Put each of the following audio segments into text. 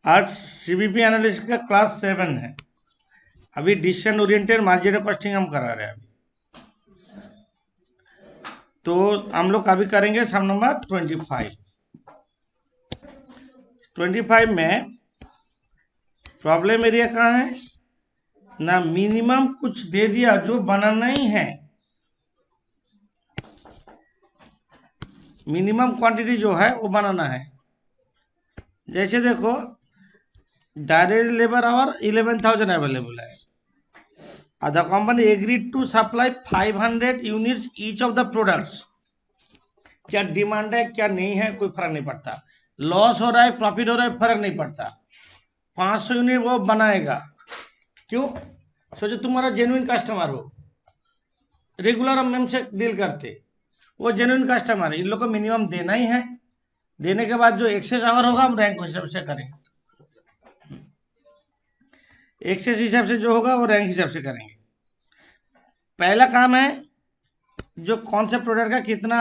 आज CBP analysis का class 7 है। अभी डिसीजन ओरिएंटेड मार्जिनल कॉस्टिंग हम करा रहे हैं। तो हम लोग अभी करेंगे सम नंबर 25 में प्रॉब्लम एरिया कहाँ है ना, मिनिमम कुछ दे दिया जो बनाना ही है, मिनिमम क्वांटिटी जो है वो बनाना है। जैसे देखो डायरेक्ट लेबर आवर 11,000 अवेलेबल है। The company agreed to supply 500 units each of the products। क्या डिमांड है क्या नहीं है कोई फर्क नहीं पड़ता, लॉस हो रहा है प्रॉफिट हो रहा है फर्क नहीं पड़ता, 500 यूनिट वो बनाएगा। क्यों? सोचो तुम्हारा जेन्युइन कस्टमर हो, रेगुलर हम हमसे डील करते, वो जेन्युइन कस्टमर है, इन लोग को मिनिमम देना ही है। देने के बाद जो एक्सेस आवर होगा हम रैंक हिसाब से करेंगे, एक्सेस हिसाब से जो होगा वो रैंक हिसाब से करेंगे। पहला काम है जो कौन से प्रोडक्ट का कितना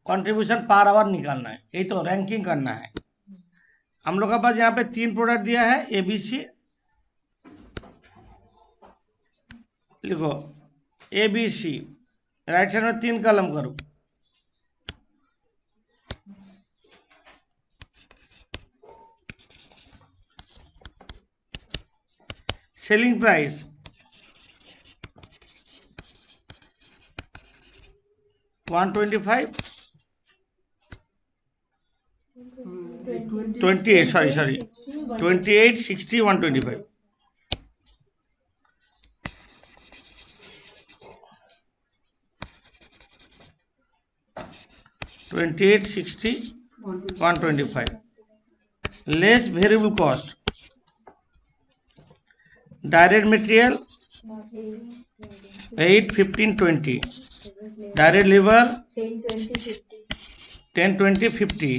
कंट्रीब्यूशन पर आवर निकालना है, यही तो रैंकिंग करना है। हम लोग के पास यहाँ पे 3 प्रोडक्ट दिया है ABC, लिखो ABC, राइट साइड में 3 कॉलम करो। Selling price 125 28 sorry 28 60 125। $28 60 125 less variable cost, direct material 8 15 20, direct labour 10 20 50,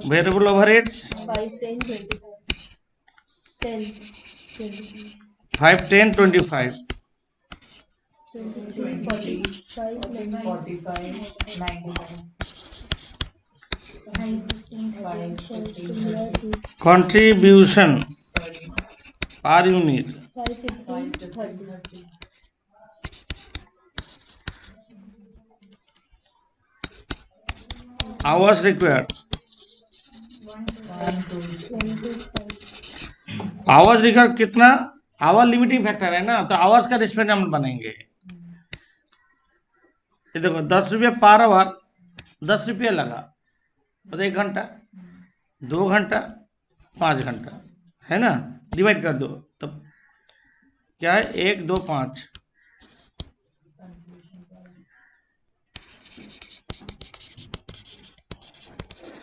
variable overheads 5 10 25, 45 contribution per unit 5 hours required, hours required कितना, आवर लिमिटिंग फैक्टर है ना, तो आवर्स का रिस्पेक्ट हम बनाएंगे। ये देखो 10 रुपये पर आवर, 10 रुपये लगा तो 1 घंटा 2 घंटा 5 घंटा है ना, डिवाइड कर दो तो क्या है 1 2 5,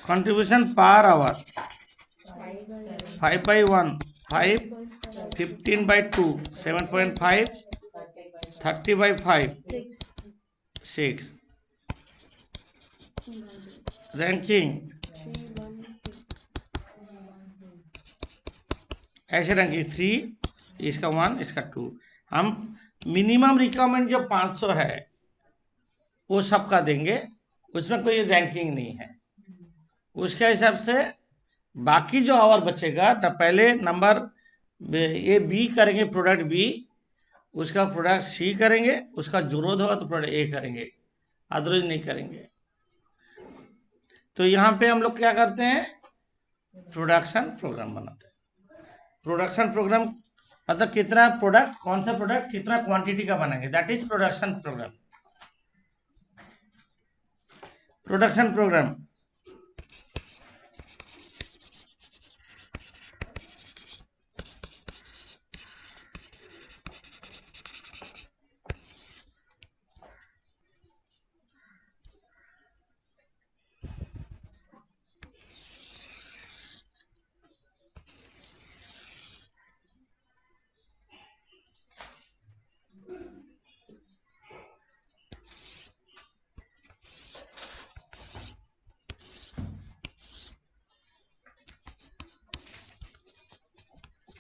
कंट्रीब्यूशन पर आवर 5/1 5, 15/2 7.5, 30/5 6, रैंकिंग ऐसे रैंकिंग 3, इसका 1 इसका 2। हम मिनिमम रिक्वायरमेंट जो 500 है वो सबका देंगे, उसमें कोई रैंकिंग नहीं है। उसके हिसाब से बाकी जो आवर बचेगा तो पहले नंबर ये बी करेंगे, प्रोडक्ट बी, उसका प्रोडक्ट सी करेंगे, उसका जरूरत होगा तो प्रोडक्ट ए करेंगे, अदरवाइज नहीं करेंगे। तो यहाँ पे हम लोग क्या करते हैं, प्रोडक्शन प्रोग्राम बनाते हैं। प्रोडक्शन प्रोग्राम मतलब कितना प्रोडक्ट, कौन सा प्रोडक्ट कितना क्वांटिटी का बनाएंगे, that is production programme. Production programme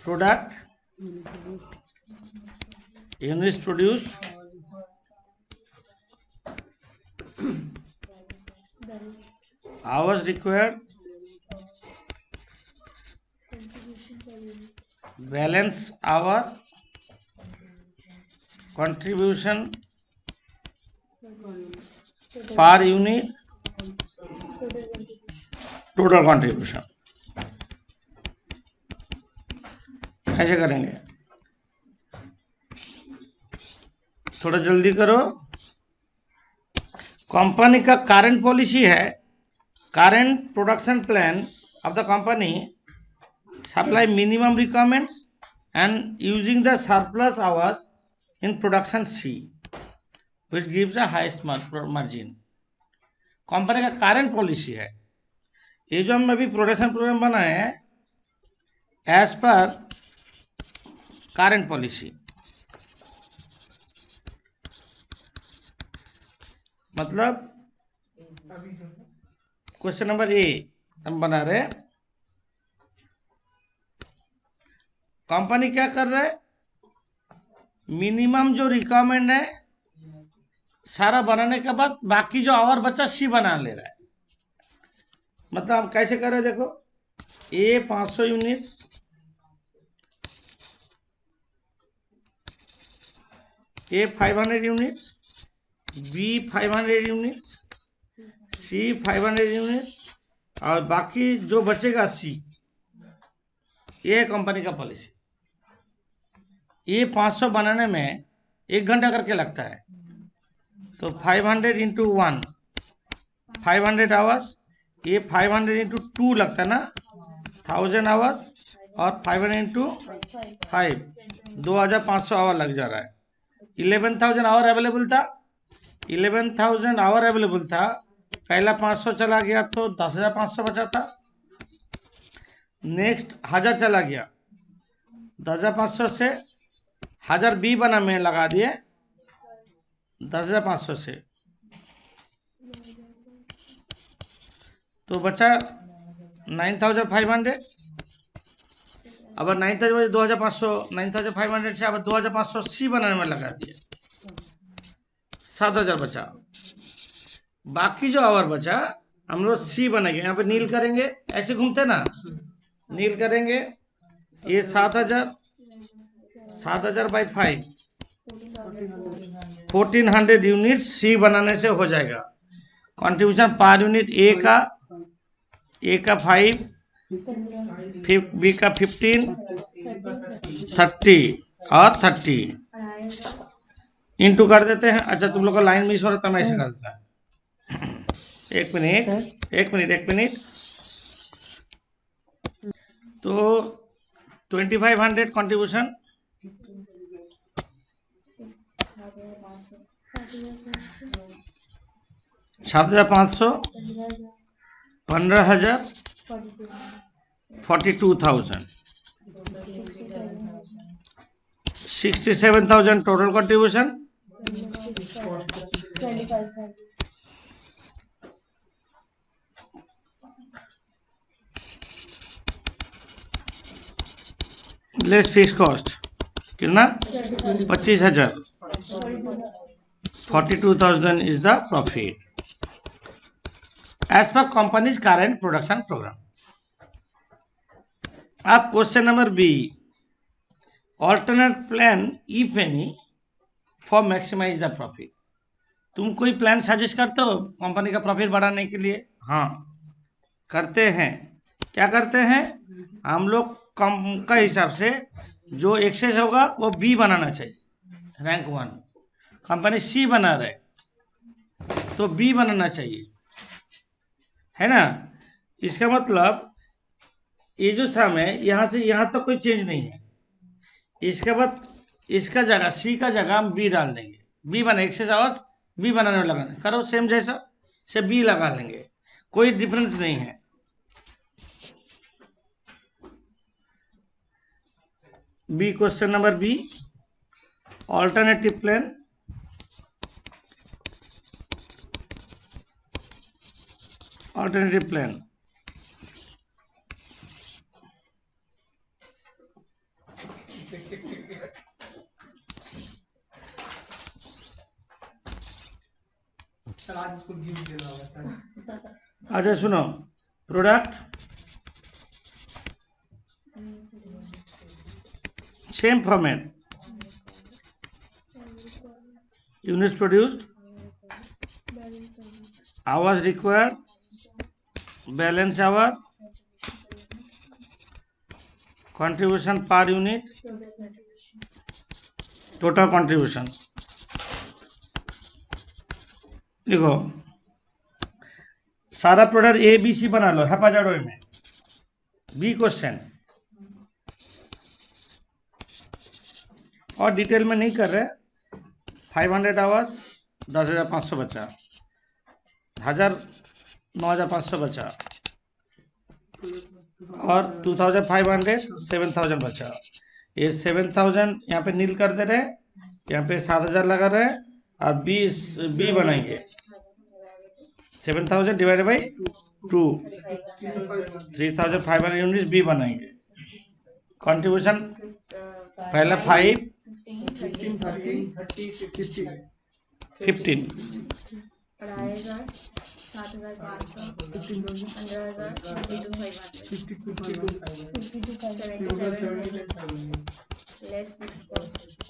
product units produced hours required balance hour contribution per unit total contribution, ऐसे करेंगे। थोड़ा जल्दी करो। कंपनी का करंट पॉलिसी है, current production plan of the company supply minimum requirements and using the surplus hours in production C, which gives the highest margin। Company का current policy है, ये जो हम अभी प्रोडक्शन प्रोग्राम बनाए हैं एज पर करंट पॉलिसी, मतलब question number ए हम बना रहे हैं। कंपनी क्या कर रहा है, मिनिमम जो रिक्वायरमेंट है सारा बनाने के बाद बाकी जो आवर बचा सी बना ले रहा है। मतलब हम कैसे कर रहे हैं, देखो ए 500 यूनिट, ए 500 यूनिट, बी 500 यूनिट, सी 500 यूनिट और बाकी जो बचेगा सी। ये कंपनी का पॉलिसी। ये 500 बनाने में 1 घंटा करके लगता है, तो 500 इंटू 1 500 आवर्स, ये 500 इंटू 2 लगता है ना 1000 आवर्स, और 500 इंटू 5 2500 आवर लग जा रहा है। 11,000 आवर अवेलेबल था, 11,000 आवर अवेलेबल था। पहला 500 चला गया तो 10,500 बचा था। नेक्स्ट 1000 चला गया, 10,500 से 1000 बी बना में लगा दिए 10,500 से, तो बचा 9,500। अब 9,000 2,500, 9,500 से अब 2,500 सी बनाने में लगा दिए, 7,000 बचा। बाकी जो आवर बचा हम लोग सी बनेंगे, यहाँ पे नील करेंगे, ऐसे घूमते ना, नील करेंगे। ये 7,000 बाई 5 1400 यूनिट सी बनाने से हो जाएगा। कंट्रीब्यूशन पर यूनिट ए का 5, बी का 15, 30 और 30 इंटू कर देते हैं। अच्छा तुम लोग का लाइन मिस हो रहा था, मैं ऐसे करता है। एक मिनट। तो 2500 contribution, 7,500, 15,000, 42,000, 67,000 total contribution. Less fix cost कितना, 25,000, 42,000 is the profit as per companies current production program. अब question number B, alternate plan if any for maximize the profit. तुम कोई प्लान सजेस्ट करते हो कंपनी का प्रॉफिट बढ़ाने के लिए? हाँ करते हैं। क्या करते हैं हम लोग, कम का हिसाब से जो एक्सेस होगा वो बी बनाना चाहिए, रैंक 1। कंपनी सी बना रहे तो बी बनाना चाहिए, है ना। इसका मतलब ये जो सम है यहाँ से यहाँ तक कोई चेंज नहीं है। इसके बाद इसका जगह सी का जगह हम बी डाल देंगे, बी बना एक्सेस आवर्स बी बनाने में लगाना, करो सेम जैसा से बी लगा लेंगे, कोई डिफरेंस नहीं है। B, question number B, alternative plan, alternative plan. अच्छा सुनो, product same format, units produced, hours required, balance hour, contribution per unit, total contribution. देखो सारा प्रोडक्ट ए बी सी बना लो हैपाजार्ड में। बी क्वेश्चन और डिटेल में नहीं कर रहे। 500 आवर्स 10,500 बचा, 1000 9,500 बचा और 2,500 7,000 बचा। ये 7,000 यहाँ पे नील कर दे रहे, यहाँ पे 7,000 लगा रहे और बी बनाएंगे। 7,000 डिवाइडेड बाई 2, 3,500 यूनिट्स बी बनाएंगे। कंट्रीब्यूशन पहला 5 15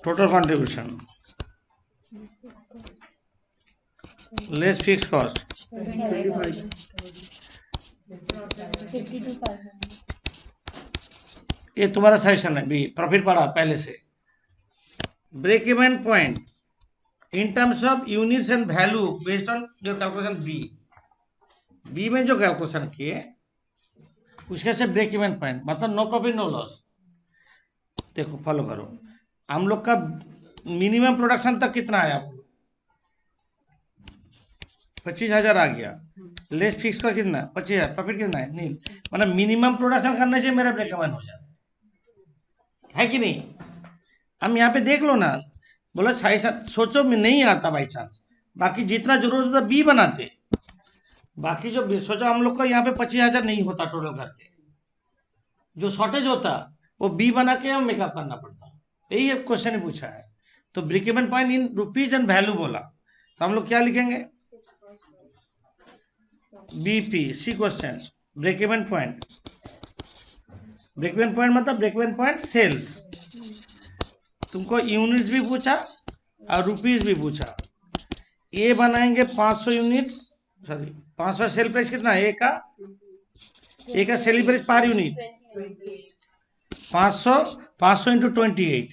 total contribution less fix cost ये तुम्हारा सेशन है बी। प्रॉफिट पड़ा पहले से। Break even point in terms of units and value based on your calculation B में जो कैलकुलेशन किए उसके से ब्रेक इवन पॉइंट मतलब नो प्रॉफिट नो लॉस। देखो फॉलो करो, हम लोग का मिनिमम प्रोडक्शन तक कितना आया? 25,000 आ गया। लेस फिक्स का कितना? 25,000। प्रॉफिट कितना है? नहीं, मतलब मिनिमम प्रोडक्शन करने से मेरा ब्रेक इवन हो जाए, है कि नहीं? हम यहाँ पे देख लो ना, बोला सोचो में नहीं आता बाई चांस, बाकी जितना जरूरत होता बी बनाते। बाकी जो सोचो हम लोग का यहाँ पे 25,000 नहीं होता टोटल करके, जो शॉर्टेज होता वो बी बना के हम मेकअप करना पड़ता। यही क्वेश्चन पूछा है। तो break even point in rupees and value बोला, तो हम लोग क्या लिखेंगे? BP. C question break even point. Break even point मतलब ब्रेक इवन पॉइंट सेल्स। तुमको यूनिट्स भी पूछा और रुपीज भी पूछा। ये बनाएंगे 500 यूनिट्स, सॉरी 500 सेल प्राइस कितना है? ए का sale price per unit 500 into 28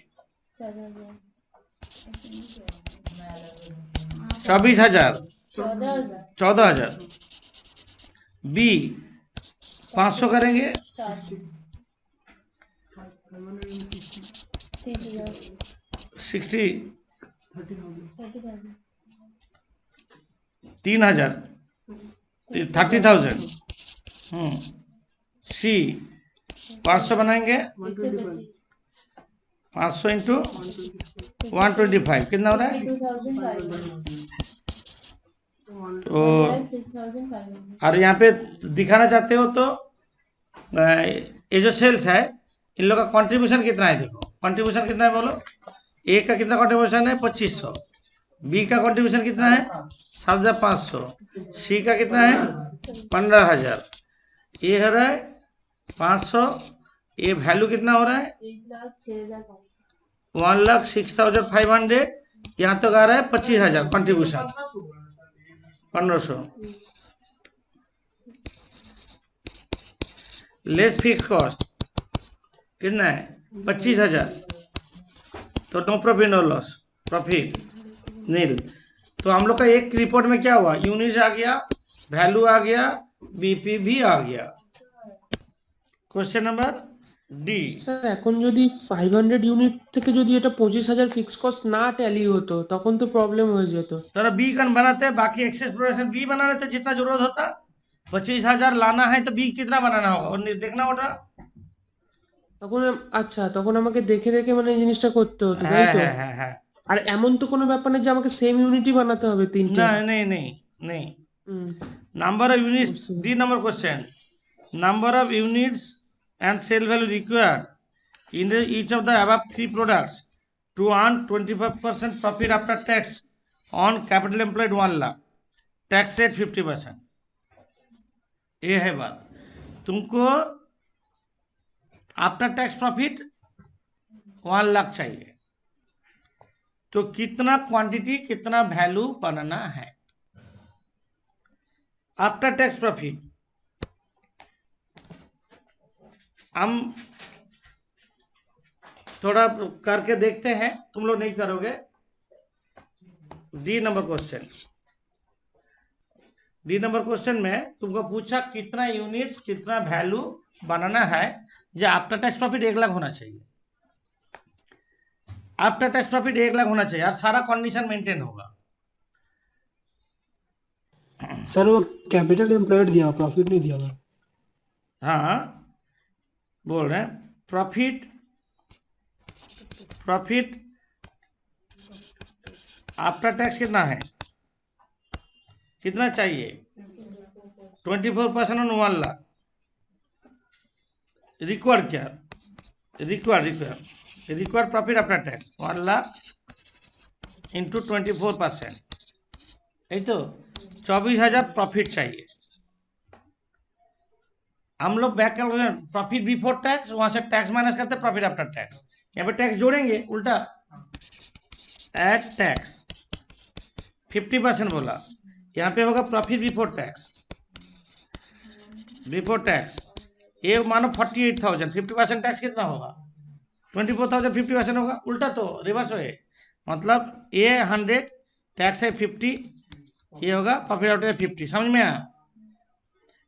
24,000 14,000। B 500 करेंगे 60 3,000 30,000। सी 500 बनाएंगे 500 इंटू 125 कितना हो रहा है? तो और यहाँ पे दिखाना चाहते हो तो ये जो सेल्स है इन लोग का कंट्रीब्यूशन कितना है? देखो कंट्रीब्यूशन कितना है बोलो। ए का कितना कंट्रीब्यूशन है? 2,500। बी का कंट्रीब्यूशन कितना है? 7,500। सी का कितना है? 15,000। ये हो रहा है 500। ये वैल्यू कितना हो रहा है? 1,06,500। यहाँ तक आ रहा है 25,000 कंट्रीब्यूशन 1,500। लेस फिक्स कॉस्ट कितना है? 25,000। तो no profit no loss, profit nil. तो हम लोग का एक रिपोर्ट में क्या हुआ? यूनिट आ गया, वैल्यू आ गया, बीपी भी आ गया। Question number D. স্যার এখন যদি 500 ইউনিট থেকে যদি এটা 25,000 ফিক্স কস্ট না ট্যালি হতো তখন তো প্রবলেম হয়ে যেত। तो बी कन बनाते, बाकी एक्सेस प्रोडक्शन बी बना लेते जितना जरूरत होता। 25,000 लाना है तो बी कितना बनाना होगा और देखना होता। তখন আচ্ছা, তখন আমাকে দেখে দেখে মানে এই জিনিসটা করতে হতো, তাই হ্যাঁ তো? হ্যাঁ হ্যাঁ হ্যাঁ। আর এমন তো কোনো ব্যাপার না যে আমাকে সেম ইউনিটই বানাতে হবে তিনটে। नहीं नहीं नहीं नहीं। Hmm, number of units, D number question, number of units and sale value required in each of the above 3 products to earn 25% profit after tax on capital employed 1 lakh, tax rate 50%। ये है बात। तुमको after tax profit 1 lakh चाहिए, तो कितना quantity कितना value बनाना है। After tax profit हम थोड़ा करके देखते हैं, तुम लोग नहीं करोगे। डी नंबर क्वेश्चन में तुमको पूछा कितना यूनिट्स कितना वैल्यू बनाना है, जो आफ्टर टैक्स प्रॉफिट 1 लाख होना चाहिए। आफ्टर टैक्स प्रॉफिट 1 लाख होना चाहिए और सारा कंडीशन मेंटेन होगा। सर वो कैपिटल एम्प्लॉयड दिया, प्रॉफिट नहीं दिया। हाँ बोल रहे हैं प्रॉफिट आफ्टर टैक्स कितना है, कितना चाहिए 24% ऑन 1 लाख। रिक्वायर्ड क्या, required profit after tax 1 lakh into 24%, यही तो 24,000 प्रॉफिट चाहिए। हम लोग back calculation profit before tax, वहां से टैक्स माइनस करते प्रॉफिट आफ्टर टैक्स, यहाँ पे टैक्स जोड़ेंगे उल्टा। एट टैक्स 50% बोला, यहाँ पे होगा प्रॉफिट बिफोर टैक्स। ये मानो 48,000, 50% टैक्स कितना होगा 24,000, 50% होगा, उल्टा तो रिवर्स हो। मतलब ये 100 टैक्स है 50, ये होगा प्रॉफिट आफ्टर 50। समझ में आया।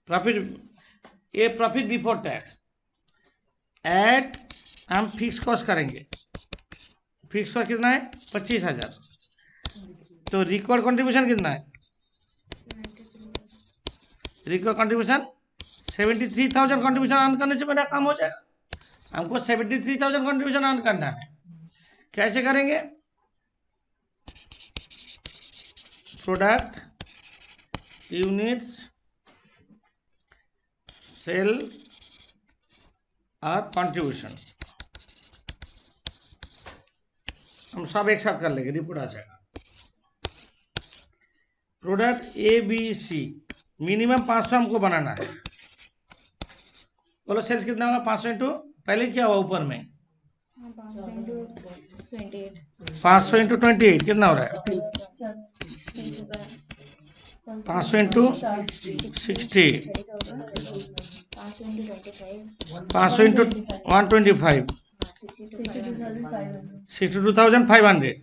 प्रॉफिट बिफोर टैक्स एट हम फिक्स कॉस्ट करेंगे। फिक्स कॉस्ट कितना है 25,000, तो रिक्वायर्ड कंट्रीब्यूशन कितना है, रिक्वायर्ड कंट्रीब्यूशन 73,000 कंट्रीब्यूशन अर्न करने से मेरा काम हो जाएगा। हमको 73,000 कंट्रीब्यूशन अर्न करना है। कैसे करेंगे, प्रोडक्ट यूनिट्स सेल और कंट्रीब्यूशन हम सब एक साथ कर लेंगे, रिपोर्ट आ जाएगा। Product A B C minimum 500 हमको बनाना है। बोलो सेल्स कितना होगा 500 इंटू, पहले क्या हुआ ऊपर में 500 इंटू 28 कितना हो रहा है 500 इंटू 60, 500 इंटू 125, 62,500,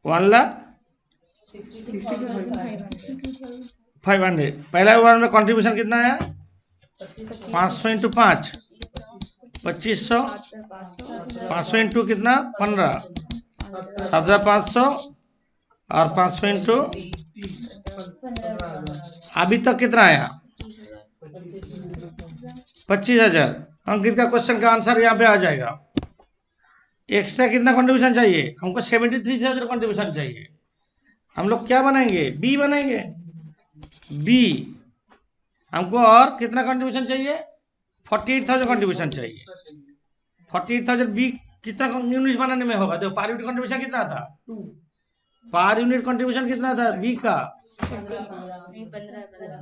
1 लाख 500। पहला बार में कंट्रीब्यूशन कितना है 500 इंटू 5 2500, 500 इंटू कितना 15 7,500 और 500 इंटू अभी तक कितना आया 25,000। अंकित का क्वेश्चन का आंसर यहाँ पे आ जाएगा। एक्स्ट्रा कितना कंट्रीब्यूशन चाहिए हमको 73,000 कंट्रीब्यूशन चाहिए। हम लोग क्या बनाएंगे बी बनाएंगे, बी हमको और कितना कंट्रीब्यूशन चाहिए 48,000 कंट्रीब्यूशन चाहिए। 48,000 बी कितना यूनिट बनाने में होगा, देखो पर यूनिट कंट्रीब्यूशन कितना था, पर यूनिट कंट्रीब्यूशन कितना था बी का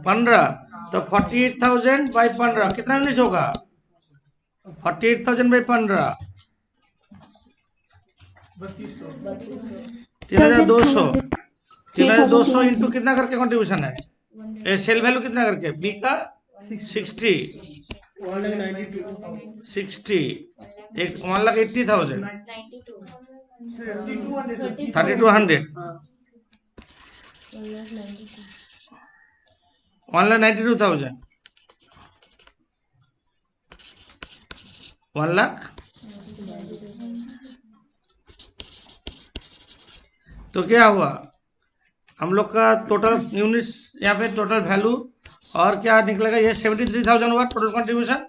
15, तो 48,000 बाई 15 कितना यूनिट होगा 48,000 बाई 15 3,200, 3,200 इंटू कितना करके कंट्रीब्यूशन है, सेल वैल्यू कितना करके बी का 60, 1,80,000 3,200 1,92,000 1 लाख। तो क्या हुआ हम लोग का टोटल यूनिट्स यहाँ पे टोटल वैल्यू और क्या निकलेगा, ये 73,000 हुआ टोटल कंट्रीब्यूशन,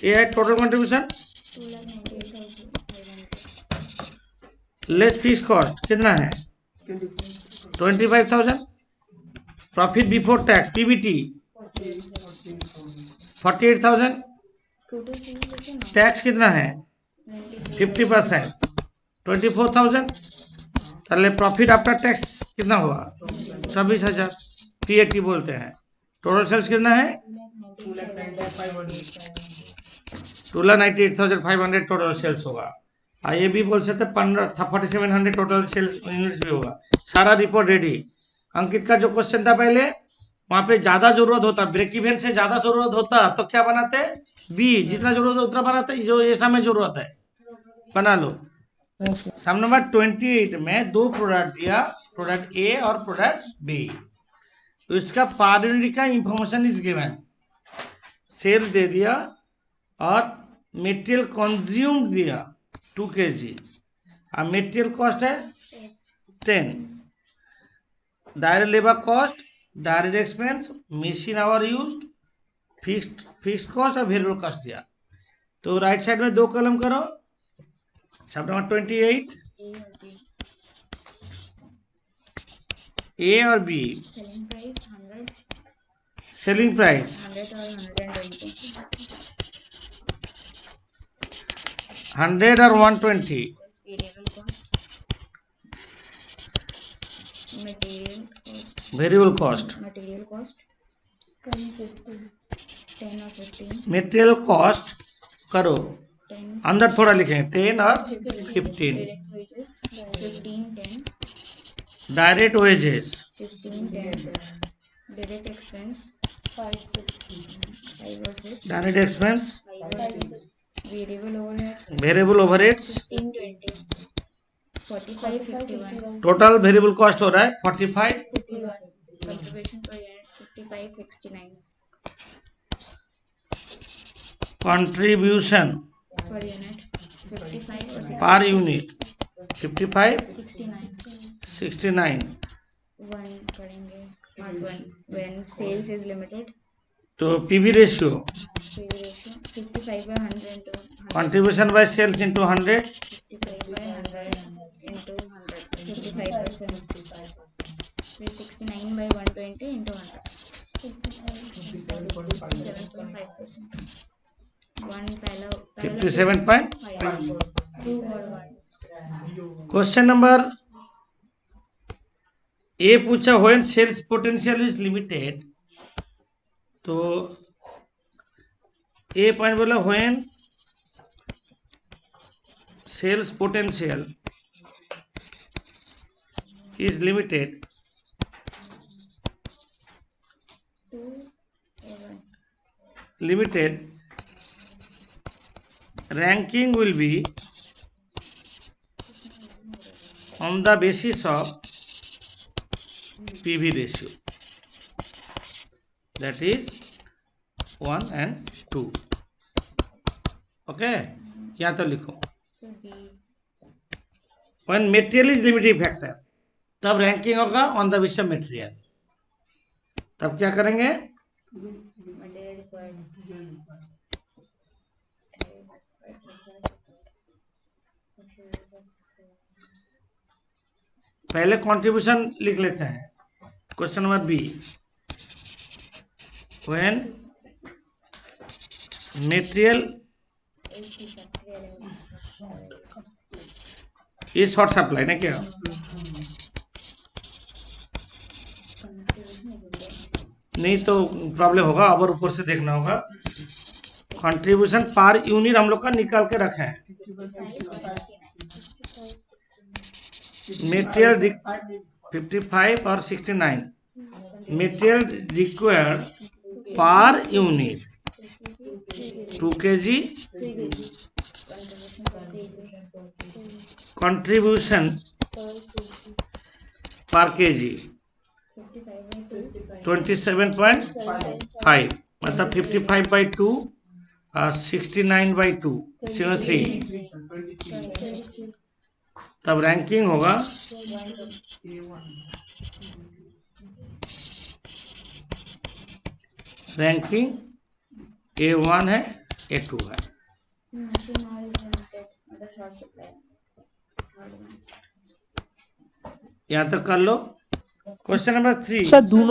ये है total contribution less fees cost कितना है 25,000, profit before tax PBT 48,000, tax कितना है 50% 24,000, चलिए प्रॉफिट आफ्टर टैक्स कितना हुआ 26,000 PAT बोलते हैं। टोटल सेल्स कितना है 2,98,500 टोटल सेल्स होगा। और ये भी बोल सकते 4700 टोटल सेल्स यूनिट्स भी होगा। सारा रिपोर्ट रेडी। अंकित का जो क्वेश्चन था पहले, वहां पे ज्यादा जरूरत होता, ब्रेक इवन से ज्यादा जरूरत होता तो क्या बनाते, बी। जितना जरूरत है उतना बनाते, जो ये समय जरूरत है बना लो। ऐसे सम नंबर 28 में दो प्रोडक्ट दिया, प्रोडक्ट ए और प्रोडक्ट बी। तो इसका पर यूनिट का इंफॉर्मेशन इज गिवन, सेल दे दिया और मटेरियल कंज्यूम दिया 2 kg और मटेरियल कॉस्ट है 10। Direct labour cost, direct expense, machine our used, fixed cost और वेरिएबल कॉस्ट दिया। तो राइट साइड में 2 कॉलम करो। सब नंबर 28 ए और बी। सेलिंग प्राइस 100 और 120। वेरिएबल कॉस्ट, मटेरियल कॉस्ट 10 और 15। मटेरियल कॉस्ट करो, 10 अंदर थोड़ा लिखें 10 और 15। Direct wages 15 10 direct wages 15 10 direct expense 5 और 6 डायरेक्ट एक्सपेंस, 5 और 6 variable overhead variable overheads, 15 20 45 51 total variable cost हो रहा है 45। 51 contribution per unit 55 69 contribution per unit 55 और पर यूनिट 55 69 69। 1 करेंगे part 1 when sales is limited तो PV ratio, PV ratio 55/100 into 100 contribution by sales into 100, 55/100 into 100 55%. 369/120 into 100 57.5%. 57.5। 2 or 1 question number A पूछा when sales potential is limited. तो A point बोला when sales potential is limited 2 or 1 limited ranking will be on the basis of PV ratio, that is 1 and 2। Okay, यहाँ तो लिखो so B when material is limiting factor, तब ranking होगा on the basis of material. तब क्या करेंगे, material required पहले contribution लिख लेते हैं। Question number B when material ये शॉर्ट सप्लाई ना क्या, नहीं तो प्रॉब्लम होगा, और ऊपर से देखना होगा। कंट्रीब्यूशन पर यूनिट हम लोग का निकाल के रखे हैं। मटेरियल 55 और 69 material required per unit 2 kg, contribution पर kg 27.5, मतलब 55/2 और 69/2 3। तब रैंकिंग होगा रैंकिंग A1 है, A2 है। machine hour is limited on the short supply third one यहाँ तक कर लो। क्वेश्चन नंबर 3 স্যার 2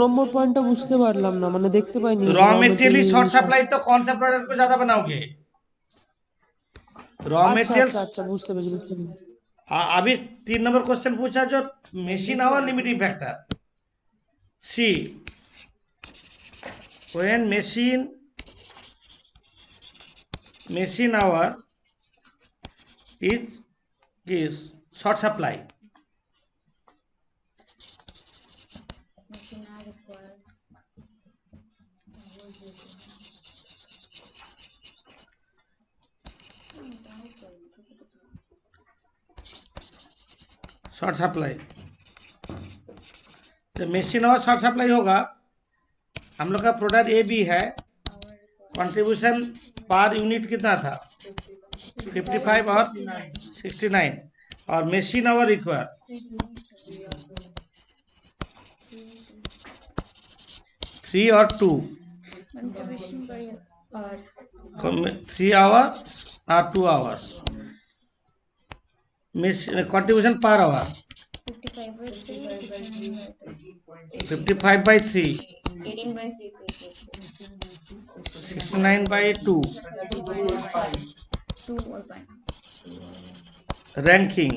নম্বর পয়েন্টটা বুঝতে পারলাম না, মানে দেখতে পাইনি। रॉ मटेरियल शॉर्ट सप्लाई, तो कौन सा प्रोडक्ट को ज्यादा बनाओगे, रॉ আচ্ছা मटेरियल। আচ্ছা আচ্ছা বুঝতে পেরেছি। अभी 3 नंबर क्वेश्चन पूछा जो machine our limiting factor. See when machine machine hour is short supply. Machine hour required. Short supply, तो मशीन और शॉर्ट सप्लाई होगा। हम लोग का प्रोडक्ट ए बी है, कंट्रीब्यूशन पर यूनिट कितना था 55 और 69, और मशीन आवर रिक्वायर 3 और 2, Contribution per hour. 3 आवर और 2 hours, contribution per hour 55 by 3, 55 by 3, 18 by 3, 69 by 2, 2 और 5. रैंकिंग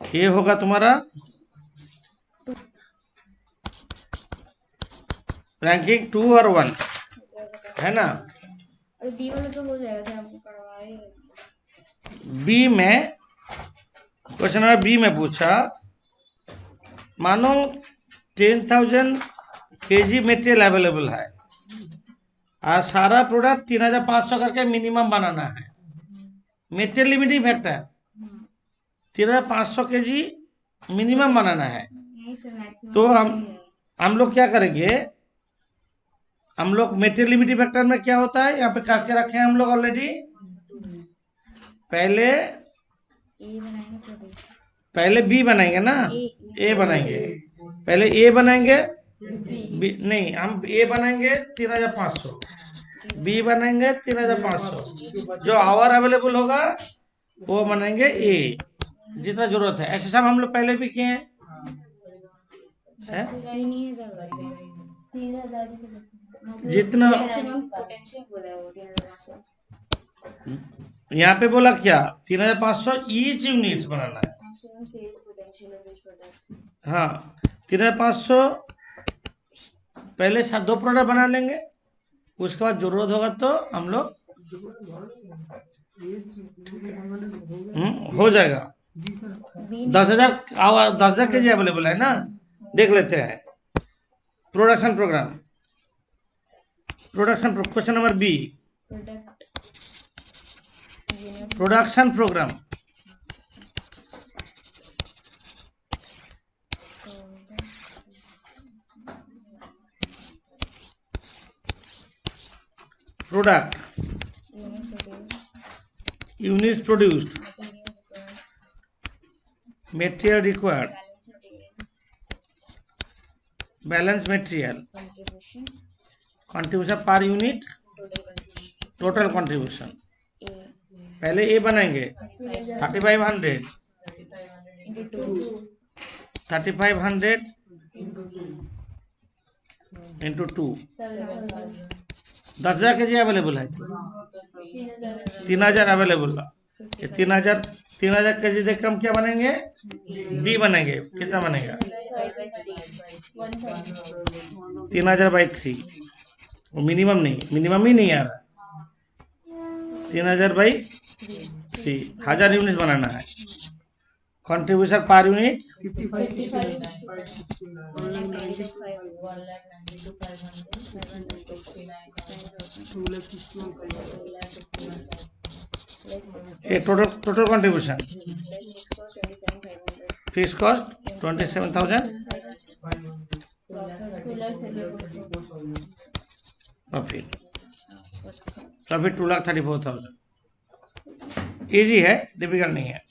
ये होगा तुम्हारा रैंकिंग 2 और 1 है ना। अरे बी वाला तो हो जाएगा सर, आपको करवाए। बी में क्वेश्चन नंबर बी में पूछा, मानो 10,000 kg मटेरियल अवेलेबल है और सारा प्रोडक्ट 3,500 करके मिनिमम बनाना है। Material limiting factor 3,500 kg minimum बनाना है। यही सर मैक्सिमम। तो हम लोग क्या करेंगे, हम लोग मटेरियल लिमिटिंग फैक्टर में क्या होता है, यहाँ पे करके रखे हैं हम लोग ऑलरेडी। पहले ए बनाएंगे तो बी। पहले बी बनाएंगे ना, ए बनाएंगे, पहले ए बनाएंगे, बी नहीं, हम ए बनाएंगे 3,500, बी बनाएंगे 3,500, जो आवर अवेलेबल होगा वो बनाएंगे ए, जितना जरूरत है। ऐसे सब हम लोग पहले भी किए हैं। सही नहीं है सर, 3,000 जितना मैक्सिमम पोटेंशियल बोला है वो 3,500। यहाँ पे बोला क्या 3,500 ईच यूनिट्स बनाना है। Maximum sales potential of this product. हाँ 3,500 पहले 2 प्रोडक्ट बना लेंगे, उसके बाद जरूरत होगा तो हम लोग हो जाएगा। 10,000 kg अवेलेबल है ना, देख लेते हैं। Production programme, question number B, production programme. Product units produced, material required, balance material, contribution per unit, total contribution। पहले ए बनाएंगे 3,500 into 2, 10,000 kg अवेलेबल है, 3,000 अवेलेबल है। ये 3,000 kg देख के हम क्या बनेंगे, बी बनेंगे। कितना बनेगा 3,000 by 3, वो मिनिमम नहीं, मिनिमम ही नहीं आ रहा। 3,000 by 3, 1,000 यूनिट बनाना है। कंट्रीब्यूशन पर यूनिट 55 ये total contribution. Fix cost 27,000, profit 2,34,000। Easy है, डिफिकल्ट नहीं है।